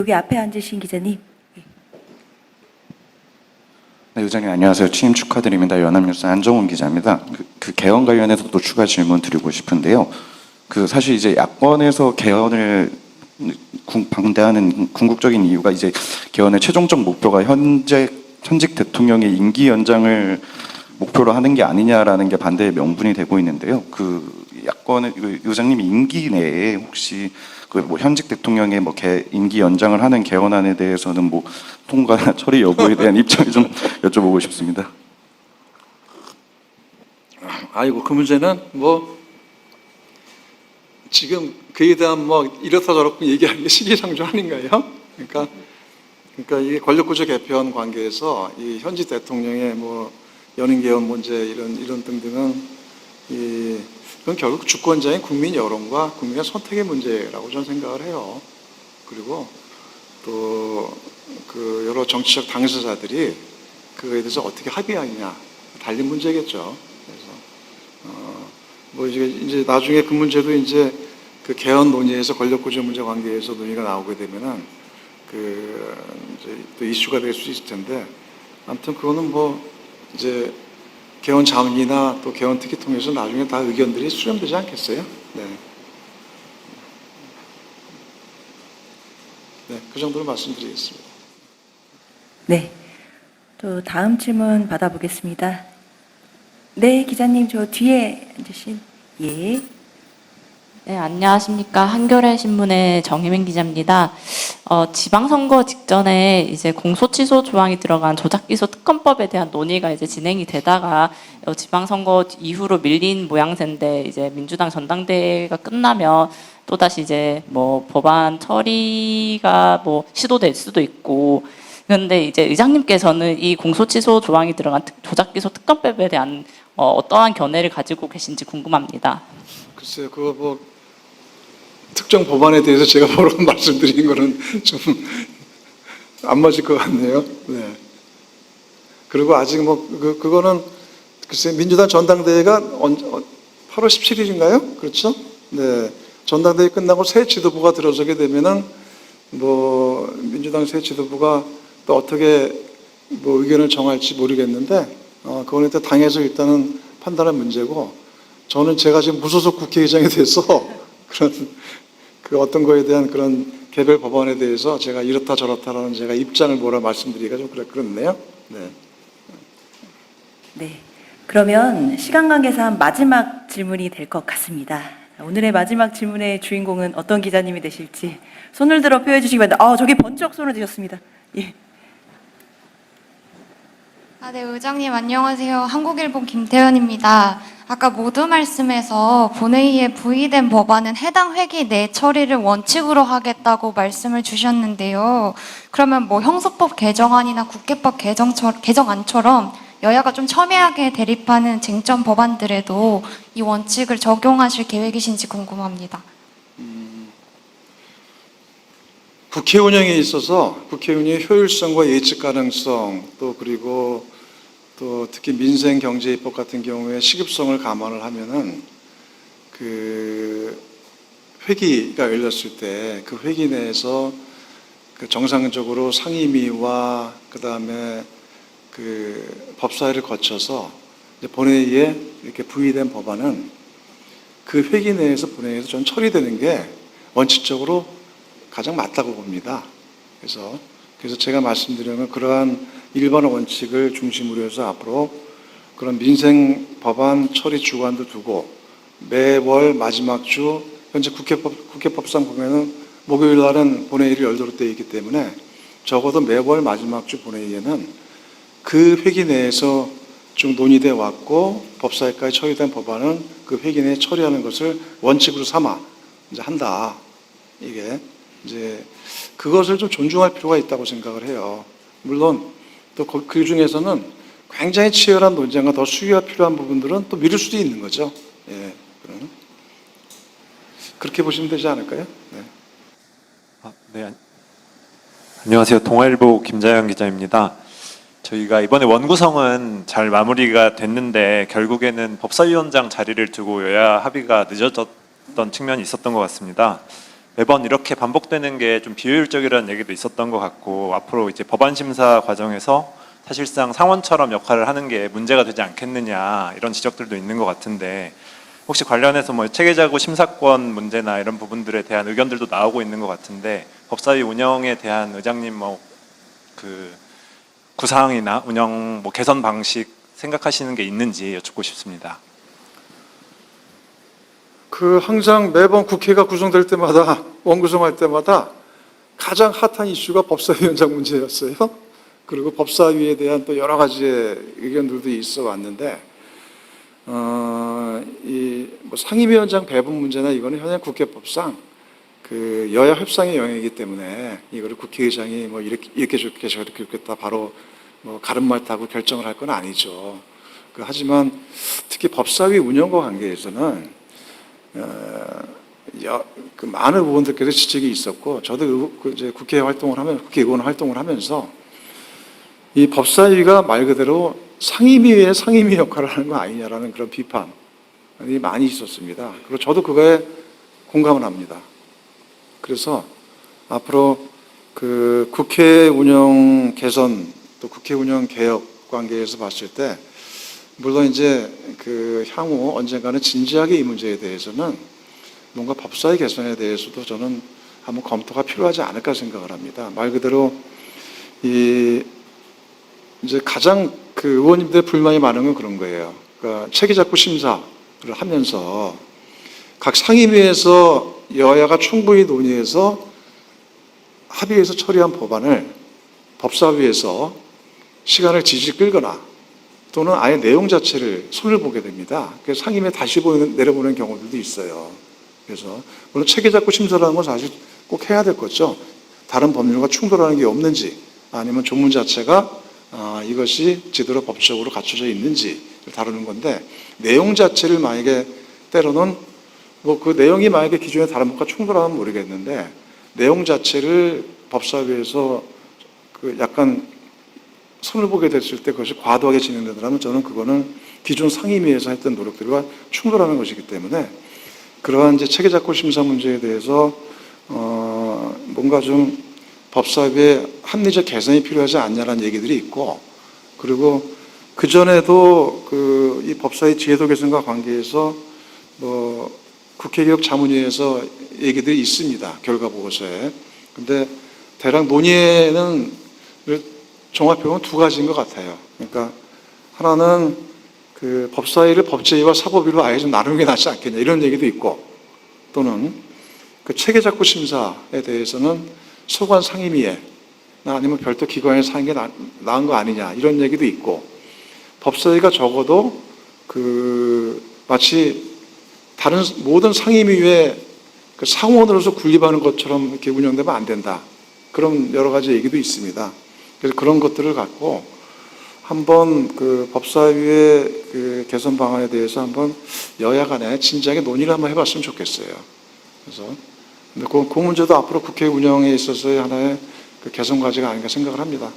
여기 앞에 앉으신 기자님. 네, 의장님 안녕하세요. 취임 축하드립니다. 연합뉴스 안정훈 기자입니다. 그 개헌 관련해서 또 추가 질문 드리고 싶은데요. 사실 이제 야권에서 개헌을 반대하는 궁극적인 이유가 이제 개헌의 최종적 목표가 현직 대통령의 임기 연장을 목표로 하는 게 아니냐라는 게 반대의 명분이 되고 있는데요. 야권의 의장님 임기 내에 혹시 현직 대통령의 임기 연장을 하는 개헌안에 대해서는 통과 처리 여부에 대한 입장을 좀 여쭤보고 싶습니다. 아이고, 그 문제는 지금 그에 대한 이렇다 저렇다 얘기하는 게 시기상조 아닌가요? 그러니까 이게 권력구조 개편 관계에서 이 현직 대통령의 연임 개헌 문제 이런 등등은 그건 결국 주권자인 국민 여론과 국민의 선택의 문제라고 저는 생각을 해요. 그리고 또 여러 정치적 당사자들이 그거에 대해서 어떻게 합의하느냐 달린 문제겠죠. 그래서 이제 나중에 그 문제도 이제 그 개헌 논의에서 권력구조 문제 관계에서 논의가 나오게 되면은 이제 또 이슈가 될 수 있을 텐데, 아무튼 그거는 이제 개헌 장이나 또 개헌 특위 통해서 나중에 다 의견들이 수렴되지 않겠어요? 네. 네, 그 정도로 말씀드리겠습니다. 네. 또 다음 질문 받아보겠습니다. 네, 기자님 저 뒤에 앉으신. 예. 네, 안녕하십니까. 한겨레 신문의 정혜민 기자입니다. 지방선거 직전에 이제 공소 취소 조항이 들어간 조작기소 특검법에 대한 논의가 이제 진행이 되다가 지방선거 이후로 밀린 모양새인데, 이제 민주당 전당대회가 끝나면 또다시 이제 법안 처리가 시도될 수도 있고, 그런데 이제 의장님께서는 이 공소 취소 조항이 들어간 조작기소 특검법에 대한 어떠한 견해를 가지고 계신지 궁금합니다. 글쎄요, 특정 법안에 대해서 제가 바로 말씀드린 거는 좀 안 맞을 것 같네요. 네. 그리고 아직 그거는 글쎄 민주당 전당대회가 8월 17일인가요? 그렇죠? 네. 전당대회 끝나고 새 지도부가 들어서게 되면은 민주당 새 지도부가 또 어떻게 의견을 정할지 모르겠는데, 그거는 일단 당에서 일단은 판단할 문제고, 저는 제가 지금 무소속 국회의장이 돼서 어떤 거에 대한 그런 개별 법안에 대해서 제가 이렇다 저렇다라는 제가 입장을 말씀드리기가 좀 그렇네요. 네. 네. 그러면 시간 관계상 마지막 질문이 될 것 같습니다. 오늘의 마지막 질문의 주인공은 어떤 기자님이 되실지 손을 들어 표해 주시기 바랍니다. 저기 번쩍 손을 드셨습니다. 예. 네, 의장님 안녕하세요. 한국일보 김태현입니다. 아까 모두 말씀에서 본회의에 부의된 법안은 해당 회기 내 처리를 원칙으로 하겠다고 말씀을 주셨는데요. 그러면 형소법 개정안이나 국회법 개정안처럼 여야가 좀 첨예하게 대립하는 쟁점 법안들에도 이 원칙을 적용하실 계획이신지 궁금합니다. 국회 운영에 있어서 국회 운영의 효율성과 예측 가능성, 그리고 특히 민생 경제 입법 같은 경우에 시급성을 감안을 하면은 회기가 열렸을 때 그 회기 내에서 정상적으로 상임위와 그다음에 법사위를 거쳐서 본회의에 이렇게 부의된 법안은 그 회기 내에서 본회의에서 전 처리되는 게 원칙적으로 가장 맞다고 봅니다. 그래서 제가 말씀드린 건 그러한 일반 원칙을 중심으로 해서 앞으로 그런 민생 법안 처리 주관도 두고, 매월 마지막 주, 현재 국회법상 보면은 목요일 날은 본회의를 열도록 되어 있기 때문에 적어도 매월 마지막 주 본회의에는 그 회기 내에서 쭉 논의되어 왔고 법사위까지 처리된 법안은 그 회기 내에 처리하는 것을 원칙으로 삼아 이제 한다. 이게 이제 그것을 좀 존중할 필요가 있다고 생각을 해요. 물론 또 그 중에서는 굉장히 치열한 논쟁과 더 수위가 필요한 부분들은 또 미룰 수도 있는 거죠. 예, 그렇게 보시면 되지 않을까요? 네. 네. 안녕하세요. 동아일보 김자영 기자입니다. 저희가 이번에 원구성은 잘 마무리가 됐는데 결국에는 법사위원장 자리를 두고 여야 합의가 늦어졌던 측면이 있었던 것 같습니다. 매번 이렇게 반복되는 게 좀 비효율적이라는 얘기도 있었던 것 같고, 앞으로 이제 법안 심사 과정에서 사실상 상원처럼 역할을 하는 게 문제가 되지 않겠느냐 이런 지적들도 있는 것 같은데, 혹시 관련해서 뭐 체계자구 심사권 문제나 이런 부분들에 대한 의견들도 나오고 있는 것 같은데, 법사위 운영에 대한 의장님 뭐 그 구상이나 운영 뭐 개선 방식 생각하시는 게 있는지 여쭙고 싶습니다. 항상 매번 국회가 구성될 때마다 원구성할 때마다 가장 핫한 이슈가 법사위원장 문제였어요. 그리고 법사위에 대한 또 여러 가지의 의견들도 있어 왔는데, 뭐 상임위원장 배분 문제나 이거는 현행 국회법상 그 여야 협상의 영역이기 때문에 이거를 국회의장이 뭐 이렇게 좋겠다 바로 뭐 가름말 타고 결정을 할 건 아니죠. 하지만 특히 법사위 운영과 관계에서는 그 많은 의원들께서 지적이 있었고, 저도 이제 국회 활동을 하면 국회의원 활동을 하면서 이 법사위가 말 그대로 상임위의 상임위 역할을 하는 거 아니냐라는 그런 비판이 많이 있었습니다. 그리고 저도 그거에 공감을 합니다. 그래서 앞으로 그 국회 운영 개선 또 국회 운영 개혁 관계에서 봤을 때, 물론 이제 그 향후 언젠가는 진지하게 이 문제에 대해서는 뭔가 법사위 개선에 대해서도 저는 한번 검토가 필요하지 않을까 생각을 합니다. 말 그대로 이제 가장 그 의원님들의 불만이 많은 건 그런 거예요. 그러니까 체계자구 심사를 하면서 각 상임위에서 여야가 충분히 논의해서 합의해서 처리한 법안을 법사위에서 시간을 질질 끌거나 또는 아예 내용 자체를 손을 보게 됩니다. 그래서 상임위에 다시 내려보는 경우들도 있어요. 그래서 물론 체계자구 심사라는 건 사실 꼭 해야 될 거죠. 다른 법률과 충돌하는 게 없는지, 아니면 조문 자체가 이것이 제대로 법적으로 갖춰져 있는지를 다루는 건데, 내용 자체를 만약에 때로는 뭐 그 내용이 만약에 기존의 다른 법과 충돌하면 모르겠는데, 내용 자체를 법사위에서 그 약간 손을 보게 됐을 때 그것이 과도하게 진행되더라면 저는 그거는 기존 상임위에서 했던 노력들과 충돌하는 것이기 때문에, 그러한 이제 체계자구 심사 문제에 대해서 뭔가 좀 법사위의 합리적 개선이 필요하지 않냐라는 얘기들이 있고, 그리고 그 전에도 이 법사위 제도 개선과 관계해서 뭐 국회개혁 자문위에서 얘기들이 있습니다. 결과 보고서에. 근데 대략 논의에는 종합해보면 두 가지인 것 같아요. 그러니까 하나는 그 법사위를 법제위와 사법위로 아예 좀 나누는 게 낫지 않겠냐 이런 얘기도 있고, 또는 그 체계자구 심사에 대해서는 소관 상임위에 아니면 별도 기관에서 하는 게 나은 거 아니냐 이런 얘기도 있고, 법사위가 적어도 그 마치 다른 모든 상임위의 그 상원으로서 군립하는 것처럼 이렇게 운영되면 안 된다. 그런 여러 가지 얘기도 있습니다. 그래서 그런 것들을 갖고 한번 그 법사위의 그 개선 방안에 대해서 한번 여야 간에 진지하게 논의를 한번 해봤으면 좋겠어요. 그래서 근데 그 문제도 앞으로 국회 운영에 있어서의 하나의 그 개선 과제가 아닌가 생각을 합니다.